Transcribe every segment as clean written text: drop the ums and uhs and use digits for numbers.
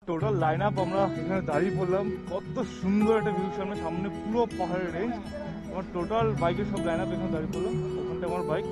Total line up আমরা এখানে দাঁড়িয়ে পড়লাম। কত সুন্দর একটা ভিউ, সামনে সামনে পুরো পাহাড়ের রেঞ্জ। আমার টোটাল বাইকের সব লাইন আপ এখানে দাঁড়িয়ে পড়লাম। ওখানটা আমার বাইক।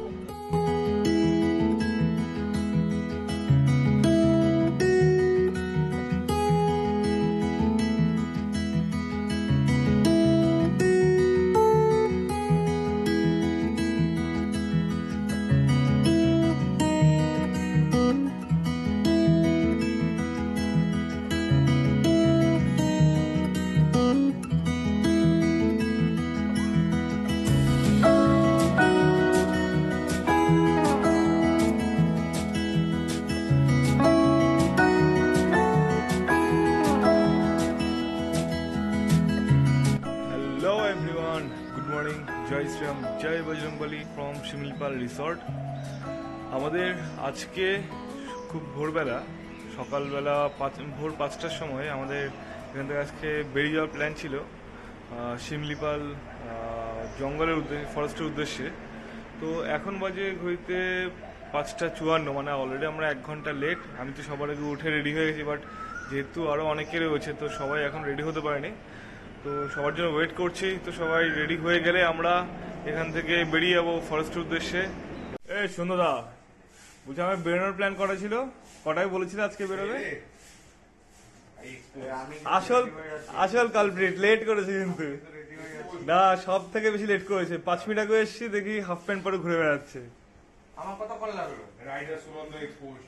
জয় শ্রীরাম, জয় বজরংবলী ফ্রম শিমলিপাল রিসর্ট। আমাদের আজকে খুব ভোরবেলা, সকালবেলা ভোর 5টার সময় আমাদের এখান থেকে আজকে বেরিয়ে যাওয়ার প্ল্যান ছিল শিমলিপাল জঙ্গলের উদ্দেশ্যে, ফরেস্টের উদ্দেশ্যে। তো এখন বাজে ঘড়িতে 5:54, মানে অলরেডি আমরা 1 ঘন্টা লেট। আমি তো সবার আগে উঠে রেডি হয়ে গেছি, বাট যেহেতু আরও অনেকে রয়েছে তো সবাই এখন রেডি হতে পারেনি, তো সবার জন্য ওয়েট করছি। তো সবাই রেডি হয়ে গেলে আমরা এখান থেকে বেরিয়ে যাবো ফরেস্টের উদ্দেশ্যে। সুন্দরদা বলছি, আমার বেরোনোর প্ল্যান করা ছিল, কটায় বলেছিল আজকে বেরোবে? আসল কালপ্রিট লেট করেছে, কিন্তু না সব থেকে বেশি লেট করেছে। 5 মিনিট আগে এসেছি, দেখি হাফ প্যান্ট পরে ঘুরে বেড়াচ্ছে। আমার কথা কল লাগলো রাইডার সুগন্ধ এক্সপোজ।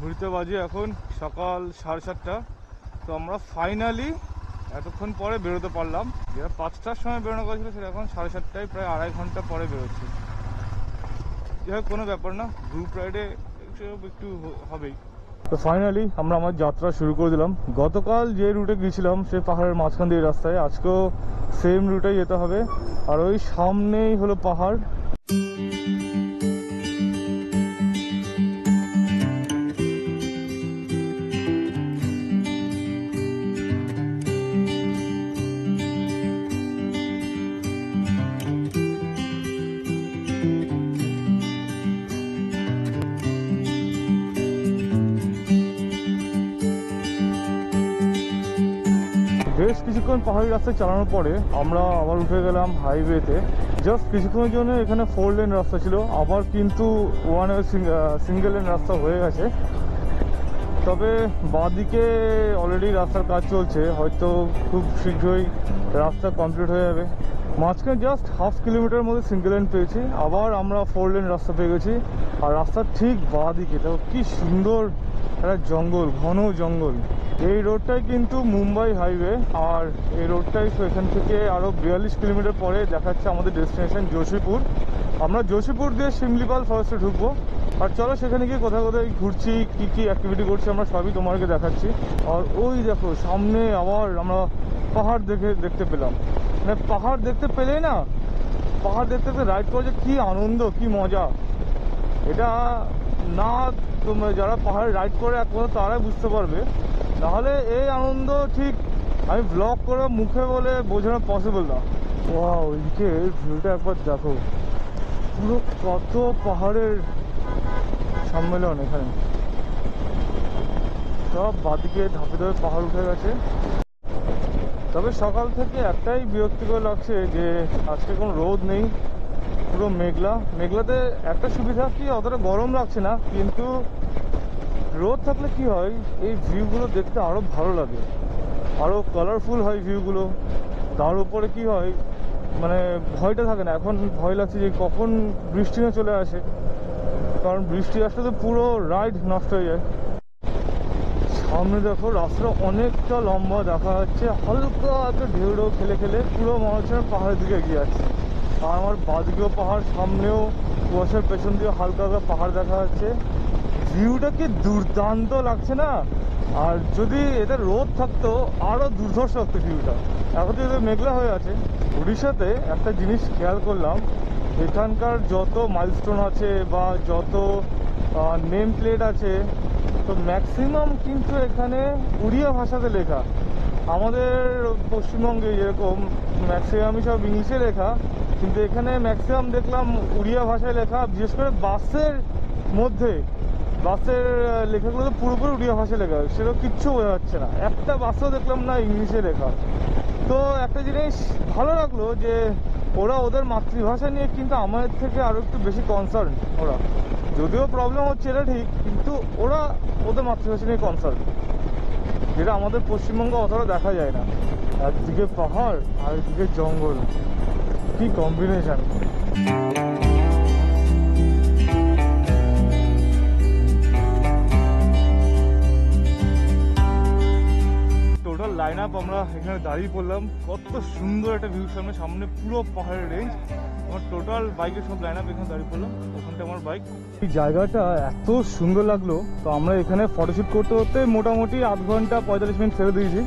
ঘুরতে বাজে এখন সকাল 7:30। তো আমরা ফাইনালি এতক্ষণ পরে বেরোতে পারলাম। যেটা 5টার সময় বেরোনো কথা ছিল সেটা এখন 7:30টায়, প্রায় 2.5 ঘন্টা পরে বেরোচ্ছি। যাই হোক, কোনো ব্যাপার না, গ্রুপ রাইডে একটু হবেই। তো ফাইনালি আমরা আমার যাত্রা শুরু করে দিলাম। গতকাল যে রুটে গিয়েছিলাম সে পাহাড়ের মাঝখান দিয়ে রাস্তায়, আজকেও সেম রুটে যেতে হবে। আর ওই সামনেই হলো পাহাড়। বেশ কিছুক্ষণ পাহাড়ি রাস্তায় চালানোর পরে আমরা আবার উঠে গেলাম হাইওয়েতে। জাস্ট কিছুক্ষণের জন্য এখানে 4 লেন রাস্তা ছিল, আবার কিন্তু 1 সিঙ্গেল লেন রাস্তা হয়ে গেছে। তবে বাঁদিকে অলরেডি রাস্তার কাজ চলছে, হয়তো খুব শীঘ্রই রাস্তা কমপ্লিট হয়ে যাবে। মাঝখানে জাস্ট 1/2 কিলোমিটার মধ্যে সিঙ্গেল লেন পেয়েছি, আবার আমরা 4 লেন রাস্তা পেয়ে গেছি। আর রাস্তার ঠিক বাঁদিকে দেখো কি সুন্দর একটা জঙ্গল, ঘন জঙ্গল। এই রোডটাই কিন্তু মুম্বাই হাইওয়ে, আর এই রোডটাই এখান থেকে আরও 42 কিলোমিটার পরে দেখাচ্ছে আমাদের ডেস্টিনেশন যোশীপুর। আমরা যোশীপুর দিয়ে শিমলিপাল ফরেস্টে ঢুকবো। আর চলো সেখানে গিয়ে কোথায় কোথায় ঘুরছি, কি কি অ্যাক্টিভিটি করছি আমরা সবই তোমাকে দেখাচ্ছি। আর ওই দেখো সামনে আবার আমরা পাহাড় দেখতে পেলাম। মানে পাহাড় দেখতে পেলেই না, পাহাড় দেখতে রাইড করে যে কী আনন্দ, কি মজা, এটা না তোমরা যারা পাহাড়ে রাইড করে একমাত্র তারাই বুঝতে পারবে। নাহলে এই আনন্দ ঠিক আমি ব্লগ করে মুখে বলে বোঝানো পসিবল না। ওয়াও, ওইদিকে ভিউটা একবার দেখো, পুরো কত পাহাড়ের সম্মেলন এখানে। সব বাদিকে ধাপে ধাপে পাহাড় উঠে গেছে। তবে সকাল থেকে একটাই বিরক্তিকর লাগছে যে আজকে কোনো রোদ নেই, পুরো মেঘলা। মেঘলাতে একটা সুবিধা কি, অতটা গরম লাগছে না, কিন্তু রোদ থাকলে কি হয় এই ভিউগুলো দেখতে আরও ভালো লাগে, আরও কালারফুল হয় ভিউগুলো। তার উপরে কি হয়, মানে ভয়টা থাকে না। এখন ভয় লাগছে যে কখন বৃষ্টি না চলে আসে, কারণ বৃষ্টি আসলে তো পুরো রাইড নষ্ট হয়ে যায়। সামনে দেখো রাস্তাটা অনেকটা লম্বা দেখা যাচ্ছে, হালকা একটা ঢেউ ঢেউ খেলে খেলে পুরো মনে হচ্ছে পাহাড়ের দিকে এগিয়ে যাচ্ছে। আর আমার বাদিকেও পাহাড়, সামনেও কুয়াশার পেছন দিয়ে হালকা হালকা পাহাড় দেখা যাচ্ছে। ভিউটা কি দুর্দান্ত লাগছে না? আর যদি এদের রোদ থাকতো আরও দুর্ধর্ষ লাগতো ভিউটা। এখন যদি মেঘলা হয়ে আছে। উড়িষ্যাতে একটা জিনিস খেয়াল করলাম, এখানকার যত মাইলস্টোন আছে বা যত নেম প্লেট আছে, তো ম্যাক্সিমাম কিন্তু এখানে উড়িয়া ভাষাতে লেখা। আমাদের পশ্চিমবঙ্গে যেরকম ম্যাক্সিমামই সব ইংলিশে লেখা, কিন্তু এখানে ম্যাক্সিমাম দেখলাম উড়িয়া ভাষায় লেখা। বিশেষ করে বাসের মধ্যে বাসের লেখাগুলো তো পুরোপুরি উড়িয়া ভাষায় লেখা, সেরকম কিচ্ছু বোঝা যাচ্ছে না। একটা বাসও দেখলাম না ইংলিশে লেখা। তো একটা জিনিস ভালো লাগলো যে ওরা ওদের মাতৃভাষা নিয়ে কিন্তু আমাদের থেকে আরও একটু বেশি কনসার্ন। ওরা যদিও প্রবলেম হচ্ছে এটা ঠিক, কিন্তু ওরা ওদের মাতৃভাষা নিয়ে কনসার্ন, যেটা আমাদের পশ্চিমবঙ্গে অতটা দেখা যায় না। একদিকে পাহাড় আর একদিকে জঙ্গল, কি কম্বিনেশন। টোটাল লাইন আপ আমরা এখানে দাঁড়িয়ে পড়লাম। কত সুন্দর একটা ভিউ, সামনে সামনে পুরো পাহাড়ের রেঞ্জ। আমার টোটাল বাইকের সব লাইন আপ এখানে দাঁড়িয়ে পড়লাম, ওখানটা আমার বাইক। এই জায়গাটা এত সুন্দর লাগলো, তো আমরা এখানে ফটোশ্যুট করতে করতে মোটামুটি আধ ঘন্টা 45 মিনিট ছেড়ে দিয়েছি।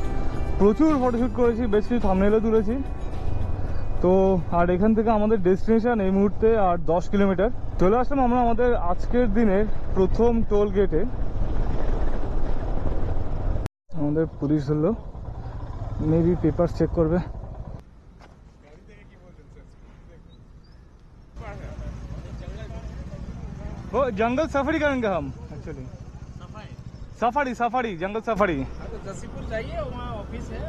প্রচুর ফটোশ্যুট করেছি, বেশ কিছু থাম্বনেলও তুলেছি। তো আর এখান থেকে আমাদের ডেস্টিনেশন এই মুহূর্তে আর 10 কিলোমিটার। চলে আসলাম আমরা আমাদের আজকের দিনের প্রথম টোল গেটে। আমাদের পুলিশ ধরলো, মেবি পেপার চেক করবে। वो जंगल सफारी करेंगे हम एक्चुअली। सफारी सफारी जंगल सफारी। जसीपुर जाइए, वहाँ ऑफिस है,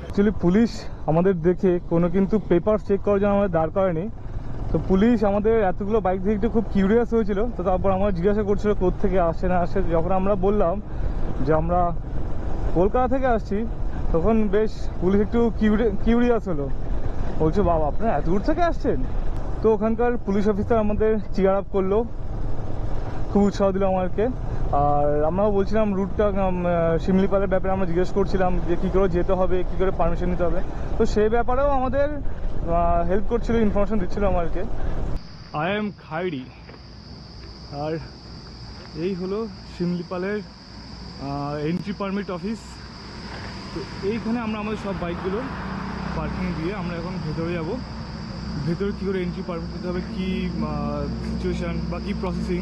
एक्चुअली पुलिश আমাদের দেখে কোনো কিন্তু পেপার চেক করার জন্য আমাদের দাঁড় করেনি। তো পুলিশ আমাদের এতগুলো বাইক দেখে একটু খুব কিউরিয়াস হয়েছিল। তো তারপর আমরা জিজ্ঞাসা করছিল কোত্থেকে আসে না আসে। যখন আমরা বললাম যে আমরা কলকাতা থেকে আসছি, তখন বেশ পুলিশ একটু কিউরিয়াস হলো। বলছে বাবা আপনারা এত দূর থেকে আসছেন? তো ওখানকার পুলিশ অফিসার আমাদের চিয়ার আপ করলো, খুব উৎসাহ দিল আমাদেরকে। আর আমরাও বলছিলাম রুটটা, শিমলিপালের ব্যাপারে আমরা জিজ্ঞেস করছিলাম যে কী করে যেতে হবে, কী করে পারমিশন নিতে হবে। তো সেই ব্যাপারেও আমাদের হেল্প করছিল, ইনফরমেশন দিচ্ছিল আমাদেরকে। আই এম খাইডি, আর এই হলো শিমলিপালের এন্ট্রি পারমিট অফিস। তো এইখানে আমরা আমাদের সব বাইকগুলো পার্কিং দিয়ে আমরা এখন ভেতরে যাব। ভেতরে কী করে এন্ট্রি পারমিট দিতে হবে, কী সিচুয়েশান বা কী প্রসেসিং,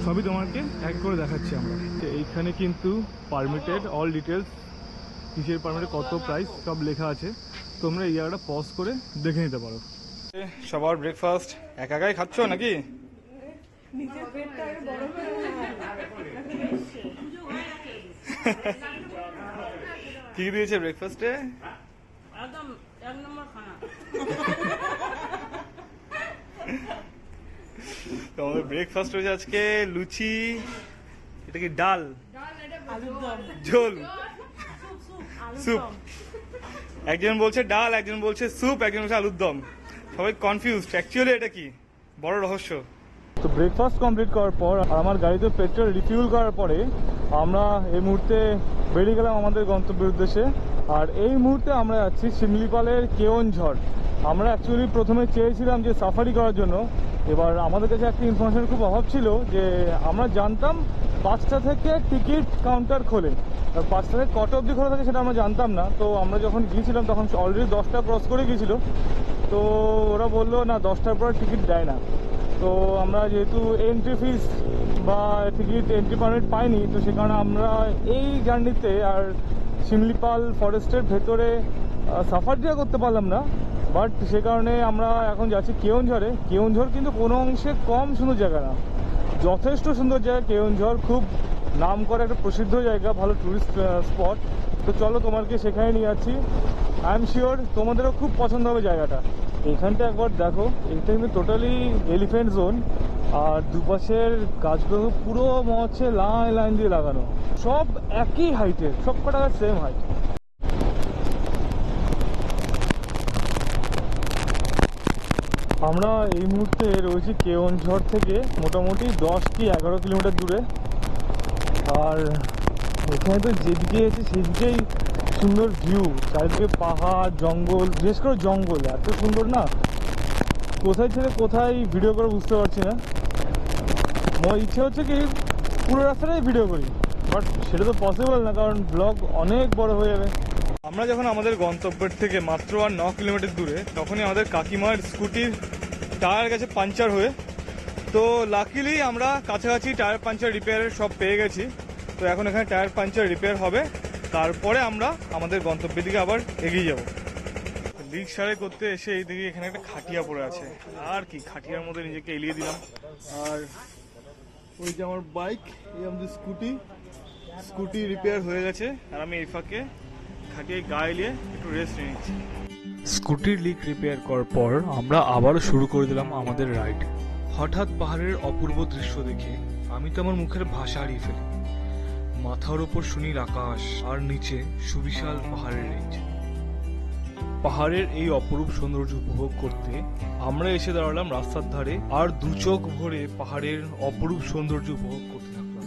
সবই তোমাকে এক করে দেখাচ্ছি আমরা। তো এইখানে কিন্তু পারমিটের অল ডিটেলস, কিসের পারমিটে কত প্রাইস সব লেখা আছে। তোমরা এই জায়গাটা পজ করে দেখে নিতে পারো। সবার ব্রেকফাস্ট একাই খাচ্ছ নাকি? কি দিয়েছে ব্রেকফাস্টে? एकदम एक नंबर खाना। তো আমাদের ব্রেকফাস্ট হয়েছে আজকে লুচি, এটা কি ডাল, ঝোল, স্যুপ। একজন বলছে ডাল, একজন বলছে স্যুপ, একজন বলছে আলুর দম। সবাই কনফিউজড অ্যাকচুয়ালি এটা কি, বড় রহস্য। তো ব্রেকফাস্ট কমপ্লিট করার পর আর আমার গাড়িতে পেট্রোল রিফিউল করার পরে আমরা এই মুহূর্তে বেরিয়ে গেলাম আমাদের গন্তব্যের উদ্দেশ্যে। আর এই মুহূর্তে আমরা যাচ্ছি শিমলিপালের কেওনঝড়। আমরা অ্যাকচুয়ালি প্রথমে চেয়েছিলাম যে সাফারি করার জন্য। এবার আমাদের কাছে একটা ইনফরমেশনের খুব অভাব ছিল, যে আমরা জানতাম 5টা থেকে টিকিট কাউন্টার খোলে, আর 5টা থেকে কত অবধি খোলা থাকে সেটা আমরা জানতাম না। তো আমরা যখন গিয়েছিলাম তখন অলরেডি 10টা ক্রস করে গিয়েছিল। তো ওরা বললো না 10টার পর টিকিট দেয় না। তো আমরা যেহেতু এন্ট্রি ফিস বা টিকিট এন্ট্রি পারমিট পাইনি, তো সে কারণে আমরা এই জার্নিতে আর শিমলিপাল ফরেস্টের ভেতরে সাফারিটা করতে পারলাম না। বাট সে কারণে আমরা এখন যাচ্ছি কেওনঝড়ে। কেওনঝড় কিন্তু কোনো অংশে কম সুন্দর জায়গা না, যথেষ্ট সুন্দর জায়গা কেওনঝড়। খুব নাম করা একটা প্রসিদ্ধ জায়গা, ভালো টুরিস্ট স্পট। তো চলো তোমাকে সেখানে নিয়ে যাচ্ছি। আই এম শিওর তোমাদেরও খুব পছন্দ হবে জায়গাটা। এখানটা একবার দেখো, এটা কিন্তু টোটালি এলিফ্যান্ট জোন। আর দুপাশের গাছগুলো পুরো মনে হচ্ছে লাইন লাইন দিয়ে লাগানো, সব একই হাইটের, সব কটা গাছ সেম হাইট। আমরা এই মুহূর্তে রয়েছি কেওনঝড় থেকে মোটামুটি 10 কি 11 কিলোমিটার দূরে। আর এখানে তো যেদিকে আছে সেদিকেই সুন্দর ভিউ, চারিদিকে পাহাড় জঙ্গল, বিশেষ করে জঙ্গল এত সুন্দর না, কোথায় ছেড়ে কোথায় ভিডিও করে বুঝতে পারছি না। আমার ইচ্ছে হচ্ছে কি পুরো রাস্তাটাই ভিডিও করি, বাট সেটা তো পসিবল না, কারণ ব্লগ অনেক বড় হয়ে যাবে। আমরা যখন আমাদের গন্তব্যের থেকে মাত্র আর 9 কিলোমিটার দূরে, তখনই আমাদের কাকিমার স্কুটির টায়ার গেছে পাঞ্চার হয়ে। তো লাকিলি আমরা কাছাকাছি টায়ার পাঞ্চার রিপেয়ারের সব পেয়ে গেছি। তো এখন এখানে টায়ার পাঞ্চার রিপেয়ার হবে, তারপরে আমরা আমাদের গন্তব্যের দিকে আবার এগিয়ে যাব। লিক সারাই করতে এসে এই দিকে এখানে একটা খাটিয়া পড়ে আছে, আর কি খাটিয়ার মধ্যে নিজেকে এলিয়ে দিলাম। আর ওই যে আমার বাইক, এই আমাদের স্কুটি রিপেয়ার হয়ে গেছে, আর আমি এই ফাঁকে খাটিয়ায় গা এলিয়ে একটু রেস্ট নিয়ে নিচ্ছি। স্কুটির লিক রিপেয়ার করার পর আমরা আবারও শুরু করে দিলাম আমাদের রাইড। হঠাৎ পাহাড়ের অপূর্ব দৃশ্য দেখে আমি তো আমার মুখের ভাষা হারিয়ে ফেলি। মাথার ওপর সুনীল আকাশ আর নিচে সুবিশাল পাহাড়ের রেঞ্জ। পাহাড়ের এই অপরূপ সৌন্দর্য উপভোগ করতে আমরা এসে দাঁড়ালাম রাস্তার ধারে, আর দু চোখ ভরে পাহাড়ের অপরূপ সৌন্দর্য উপভোগ করতে থাকলাম।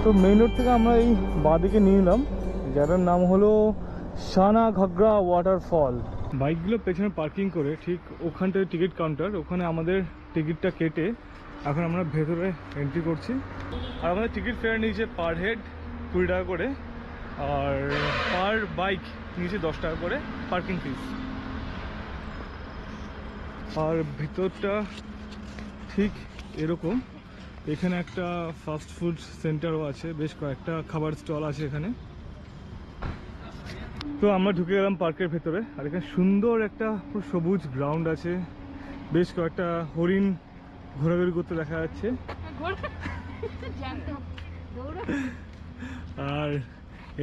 তো মেইন রোড থেকে আমরা এই বাঁদিকে নিয়ে নিলাম, যাটার নাম হলো সানা ঘাগরা ওয়াটারফল। বাইকগুলো পেছনে পার্কিং করে ঠিক ওখানটায় টিকিট কাউন্টার, ওখানে আমাদের টিকিটটা কেটে এখন আমরা ভেতরে এন্ট্রি করছি। আর আমাদের টিকিট ফেয়ার নিয়েছে পার হেড 20 টাকা করে, আর পার বাইক নিয়েছে 10 টাকা করে পার্কিং ফিস। আর ভেতরটা ঠিক এরকম। এখানে একটা ফাস্ট ফুড সেন্টারও আছে, বেশ কয়েকটা খাবার স্টল আছে এখানে। তো আমরা ঢুকে গেলাম পার্কের ভেতরে, আর এখানে সুন্দর একটা পুরো সবুজ গ্রাউন্ড আছে, বেশ কয়েকটা হরিণ ঘোরাঘুরি করতে দেখা যাচ্ছে। আর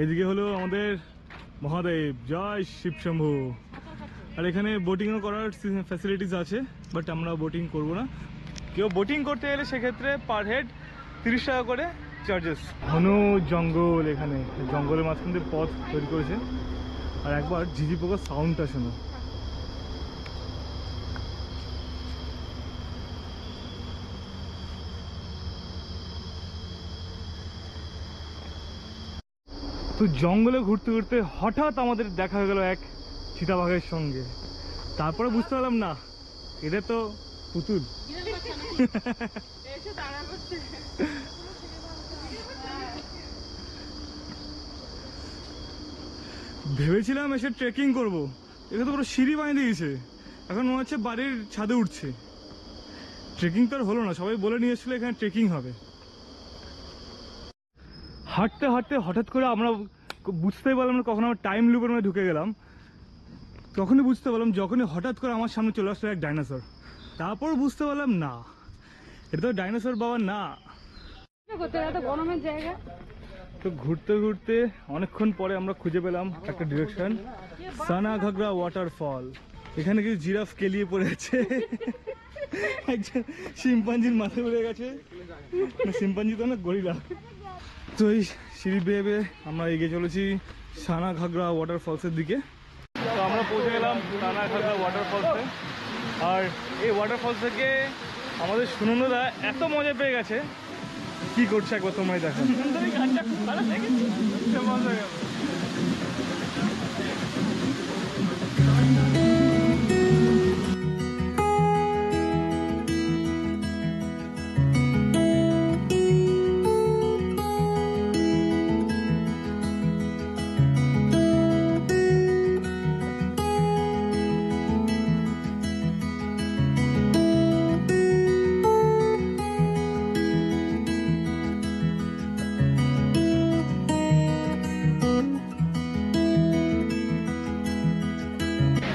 এদিকে হলো আমাদের মহাদেব, জয় শিবশম্ভু। আর এখানে বোটিংও করার ফ্যাসিলিটিস আছে, বাট আমরা বোটিং করব না। কেউ বোটিং করতে গেলে সেক্ষেত্রে পার হেড 30 টাকা করে চার্জেস। ঘন জঙ্গল, এখানে জঙ্গলের মাঝখান দিয়ে পথ তৈরি করেছে। আর একবার ঝিঝি পোকার সাউন্ডটা শোনো। তো জঙ্গলে ঘুরতে ঘুরতে হঠাৎ আমাদের দেখা হয়ে গেল এক চিতাবাঘের সঙ্গে। তারপরে বুঝতে পারলাম না, এটা তো পুতুল। ভেবেছিলাম এসে ট্রেকিং করবো, এটা তো পুরো সিঁড়ি বানিয়ে দিয়েছে। এখন মনে হচ্ছে বাড়ির ছাদে উঠছে। ট্রেকিং তো আর হলো না, সবাই বলে নিয়ে এসেছিল এখানে ট্রেকিং হবে। হাঁটতে হাঁটতে হঠাৎ করে আমরা বুঝতেই পারলাম না কখন আমরা টাইম লুপের মধ্যে ঢুকে গেলাম। তখনই বুঝতে পারলাম যখনই হঠাৎ করে আমার সামনে চলে আসলো এক ডাইনোসর। তারপর বুঝতে পারলাম না, এটা তো ডাইনোসর বাবা না। তো ঘুরতে ঘুরতে অনেকক্ষণ পরে আমরা খুঁজে পেলাম একটা ডিরেকশন, সানা ঘাগরা ওয়াটারফল। এখানে কিছু জিরাফ কেলিয়ে পড়ে আছে, একজন শিম্পাঞ্জির মাথায় উড়ে গেছে। শিম্পাঞ্জি তো না, গরিলা। তো এই সিঁড়ি বেয়ে বেয়ে আমরা এগিয়ে চলেছি সানা ঘাগরা ওয়াটারফলসের দিকে। তো আমরা পৌঁছে গেলাম সানা ঘাগরা ওয়াটারফলসে। আর এই ওয়াটারফলস থেকে আমাদের সুনন্দদা এত মজা পেয়ে গেছে, কি করছে একবার তোমরাই দেখো।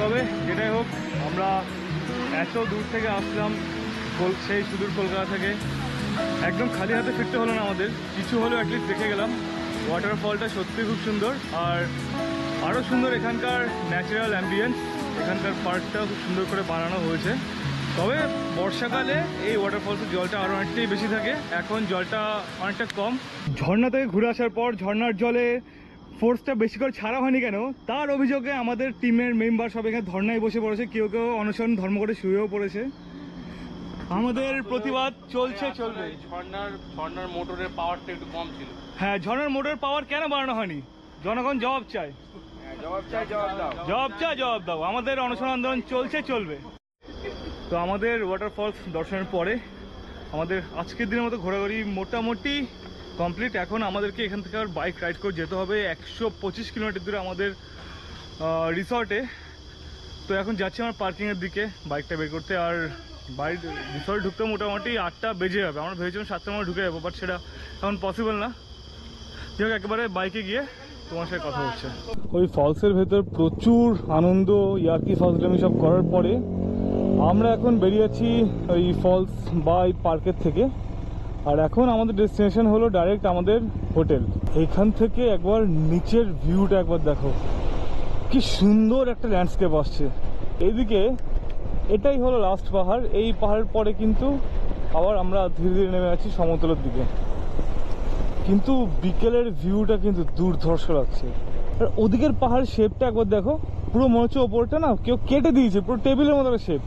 তবে যেটাই হোক, আমরা এত দূর থেকে আসলাম, সেই সুদূর কলকাতা থেকে, একদম খালি হাতে ফিরতে হলো না আমাদের, কিছু হলেও অ্যাটলিস্ট দেখে গেলাম। ওয়াটারফলটা সত্যি খুব সুন্দর। আর আরও সুন্দর এখানকার ন্যাচারাল অ্যাম্বিয়েন্স, এখানকার পার্কটাও খুব সুন্দর করে বানানো হয়েছে। তবে বর্ষাকালে এই ওয়াটারফলসের জলটা আরও অনেকটাই বেশি থাকে, এখন জলটা অনেকটা কম। ঝর্ণা থেকে ঘুরে আসার পর ঝর্ণার জলে ফোর্সটা বেশি করে ছাড়া হয়নি কেন তার অভিযোগে আমাদের টিমের মেম্বার সব এখানে ধর্নায় বসে পড়েছে, কেউ কেউ অনশন ধর্ম করে শুয়েও পড়েছে। আমাদের প্রতিবাদ চলছে, চলবে। ঝর্ণার মোটরের পাওয়ারটা একটু কম ছিল। হ্যাঁ, ঝর্ণার মোটর পাওয়ার কেন বাড়ানো হয়নি? জনগণ জবাব চায়, জবাব চাই, জবাব দাও। জবাব চায়, জবাব দাও। আমাদের অনশন আন্দোলন চলছে, চলবে। তো আমাদের ওয়াটারফলস দর্শনের পরে আমাদের আজকের দিনের মতো ঘোরাঘুরি মোটামুটি কমপ্লিট। এখন আমাদেরকে এখান থেকে আর বাইক রাইড করে যেতে হবে 125 কিলোমিটার দূরে আমাদের রিসর্টে। তো এখন যাচ্ছি আমার পার্কিংয়ের দিকে বাইকটা বের করতে। আর বাড়ির রিসর্টে ঢুকতে মোটামুটি 8টা বেজে যাবে। আমরা ভেবেছিলাম 7টার মধ্যে ঢুকে যাবো, বাট সেটা এখন পসিবল না। যাই হোক, একেবারে বাইকে গিয়ে তোমার সাথে কথা হচ্ছে। ওই ফলসের ভেতর প্রচুর আনন্দ, ইয়ার্কি ফাজলামি সব করার পরে আমরা এখন বেরিয়েছি ওই ফলস বা এই পার্কের থেকে। আর এখন আমাদের ডেস্টিনেশন হলো ডাইরেক্ট আমাদের হোটেল। এখান থেকে একবার নিচের ভিউটা একবার দেখো, কি সুন্দর একটা ল্যান্ডস্কেপ আসছে এইদিকে। এটাই হলো লাস্ট পাহাড়। এই পাহাড়ের পরে কিন্তু আবার আমরা ধীরে ধীরে নেমে আছি সমতলের দিকে। কিন্তু বিকেলের ভিউটা কিন্তু দুর্ধর্ষ লাগছে। আর ওদিকের পাহাড়ের শেপটা একবার দেখো, পুরো মনে হচ্ছে ওপরটা না কেউ কেটে দিয়েছে, পুরো টেবিলের মতো শেপ।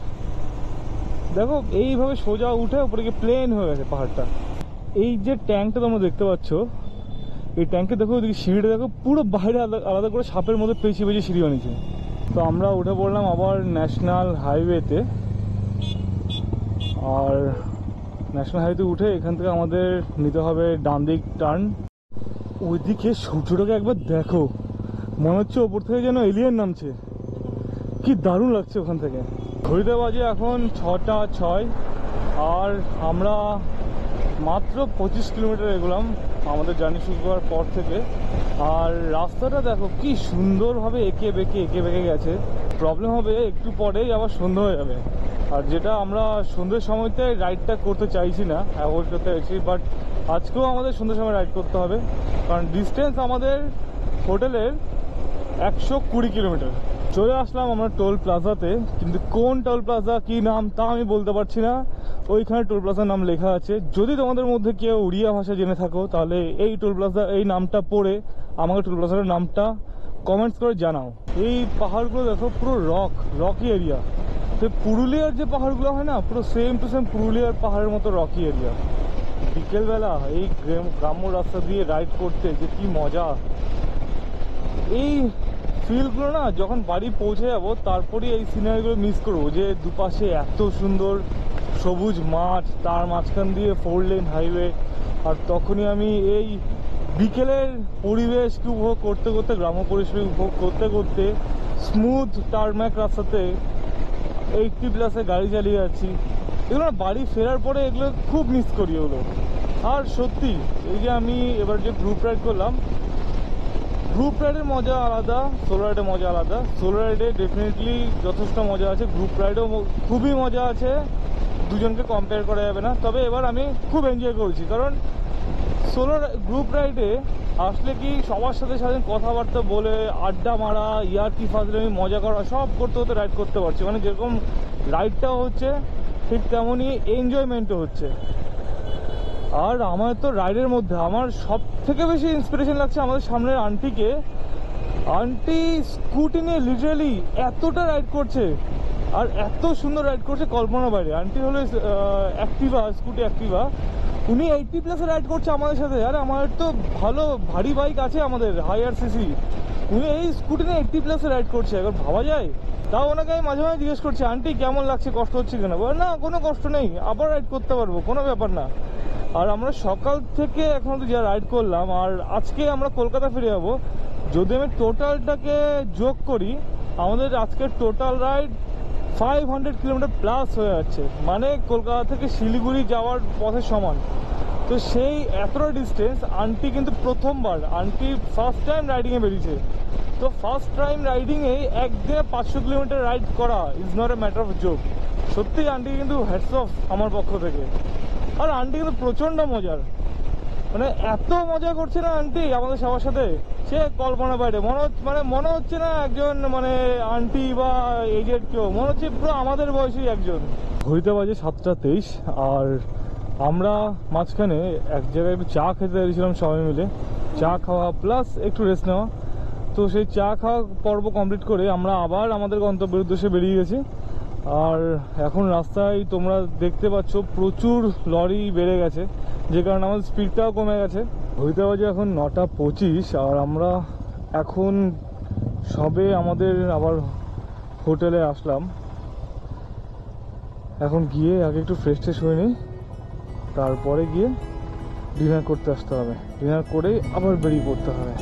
দেখো এইভাবে সোজা উঠে উপরে গিয়ে প্লেন হয়ে গেছে পাহাড়টা। এই যে ট্যাঙ্কটা তোমরা দেখতে পাচ্ছ, এই ট্যাঙ্কে দেখো ওদিকে সিঁড়িটা দেখো, পুরো বাইরে আলাদা করে সাপের মধ্যে পেঁচিয়ে পেঁচিয়ে সিঁড়ি বানিয়েছে। তো আমরা উঠে পড়লাম আবার ন্যাশনাল হাইওয়েতে। আর ন্যাশনাল হাইওয়েতে উঠে এখান থেকে আমাদের নিতে হবে ডান দিক টার্ন। ওইদিকে সূর্যটাকে একবার দেখো, মনে হচ্ছে ওপর থেকে যেন এলিয়েন নামছে, কি দারুণ লাগছে ওখান থেকে। ঘড়িতে বাজে এখন 6টা 6। আর আমরা মাত্র 25 কিলোমিটার এগোলাম আমাদের জার্নি শুরু করার পর থেকে। আর রাস্তাটা দেখো কি সুন্দরভাবে এঁকে বেঁকে গেছে। প্রবলেম হবে একটু পরেই আবার সন্ধ্যা হয়ে যাবে। আর যেটা আমরা সন্ধ্যের সময়তে রাইডটা করতে চাইছি না, অ্যাভয়েড করতে চাইছি, বাট আজকেও আমাদের সন্ধ্যের সময় রাইড করতে হবে। কারণ ডিস্টেন্স আমাদের হোটেলের 120 কিলোমিটার। চলে আসলাম আমরা টোল প্লাজাতে, কিন্তু কোন টোল প্লাজা কি নাম তা আমি বলতে পারছি না। ওইখানে টোল প্লাজার নাম লেখা আছে। যদি তোমাদের মধ্যে কেউ উড়িয়া ভাষা জেনে থাকো তাহলে এই টোল প্লাজা এই নামটা পড়ে আমাকে টোল প্লাজার নামটা কমেন্টস করে জানাও। এই পাহাড়গুলো দেখো পুরো রকি এরিয়া। তো পুরুলিয়ার যে পাহাড়গুলো হয় না, পুরো সেম টু সেম পুরুলিয়ার পাহাড়ের মতো রকি এরিয়া। বিকেলবেলা এই গ্রাম্য রাস্তা দিয়ে রাইড করতে যে কি মজা। এই ফিলগুলো না যখন বাড়ি পৌঁছে যাবো তারপরে এই সিনারিগুলো মিস করবো, যে দুপাশে এত সুন্দর সবুজ মাঠ, তার মাঝখান দিয়ে 4 লেন হাইওয়ে। আর তখনই আমি এই বিকেলের পরিবেশকে উপভোগ করতে করতে, গ্রাম্য পরিবেশ উপভোগ করতে করতে স্মুথ টারম্যাক রাস্তাতে 80+ গাড়ি চালিয়ে যাচ্ছি। এগুলো বাড়ি ফেরার পরে এগুলো খুব মিস করি ওগুলো। আর সত্যি এই যে আমি এবার যে গ্রুপ রাইড করলাম, গ্রুপ রাইডের মজা আলাদা, সোলো রাইডের মজা আলাদা। সোলো রাইডে ডেফিনেটলি যথেষ্ট মজা আছে, গ্রুপ রাইডেও খুবই মজা আছে, দুজনকে কম্পেয়ার করা যাবে না। তবে এবার আমি খুব এনজয় করেছি, কারণ সোলো গ্রুপ রাইডে আসলে কি সবার সাথে সাথে কথাবার্তা বলে আড্ডা মারা, ইয়ার্কি ফাজলামি মজা করা সব করতে করতে রাইড করতে পারছি। মানে যেরকম রাইডটাও হচ্ছে ঠিক তেমনই এনজয়মেন্টও হচ্ছে। আর আমার তো রাইডের মধ্যে আমার সব থেকে বেশি ইন্সপিরেশন লাগছে আমাদের সামনের আন্টিকে। আন্টি স্কুটি নিয়ে লিটারালি এতটা রাইড করছে আর এত সুন্দর রাইড করছে কল্পনার বাইরে। আন্টি হলো অ্যাক্টিভা, স্কুটি অ্যাক্টিভা, উনি 80+ রাইড করছে আমাদের সাথে। আর আমাদের তো ভালো ভারী বাইক আছে আমাদের, হায়ার সিসি, উনি এই স্কুটি নিয়ে 80+ রাইড করছে। এবার ভাবা যায়। তাও ওনাকে আমি মাঝে মাঝে জিজ্ঞেস করছি, আন্টি কেমন লাগছে, কষ্ট হচ্ছে কিনা? বলে না, কোনো কষ্ট নেই, আবার রাইড করতে পারবো, কোনো ব্যাপার না। আর আমরা সকাল থেকে এখন তো যা রাইড করলাম, আর আজকে আমরা কলকাতা ফিরে যাবো। যদি আমি টোটালটাকে যোগ করি, আমাদের আজকের টোটাল রাইড 500 কিলোমিটার প্লাস হয়ে যাচ্ছে, মানে কলকাতা থেকে শিলিগুড়ি যাওয়ার পথের সমান। তো সেই এতটা ডিস্টেন্স আন্টি কিন্তু প্রথমবার, আন্টি ফার্স্ট টাইম রাইডিংয়ে বেরিয়েছে। তো ফার্স্ট টাইম রাইডিংয়ে একদিনে 500 কিলোমিটার রাইড করা is not a matter of joke. সত্যি আন্টি কিন্তু হ্যাটস অফ আমার পক্ষ থেকে। আর আন্টি কিন্তু প্রচণ্ড মজার, মানে এত মজা করছে না আন্টি আমাদের সবার সাথে। সে কল্পনা বাইরে মনে হচ্ছে না একজন মানে আন্টি বা এজেড কেউ, মনে হচ্ছে পুরো আমাদের বয়সী একজন। ঘড়িতে বাজে 7:23 আর আমরা মাঝখানে এক জায়গায় একটু চা খেতে গেছিলাম সবাই মিলে, চা খাওয়া প্লাস একটু রেস্ট নেওয়া। তো সেই চা খাওয়া পর্ব কমপ্লিট করে আমরা আবার আমাদের গন্তব্যের উদ্দেশ্যে বেরিয়ে গেছি। আর এখন রাস্তায় তোমরা দেখতে পাচ্ছ প্রচুর লরি বেড়ে গেছে, যে কারণে আমাদের স্পিডটাও কমে গেছে। ঘড়িতে বাজে এখন 9:25 আর আমরা এখন সবে আমাদের আবার হোটেলে আসলাম। এখন গিয়ে আগে একটু ফ্রেশ ট্রেশ হয়ে নিই, তারপরে গিয়ে ডিনার করতে আসতে হবে। ডিনার করেই আবার বেরিয়ে পড়তে হবে।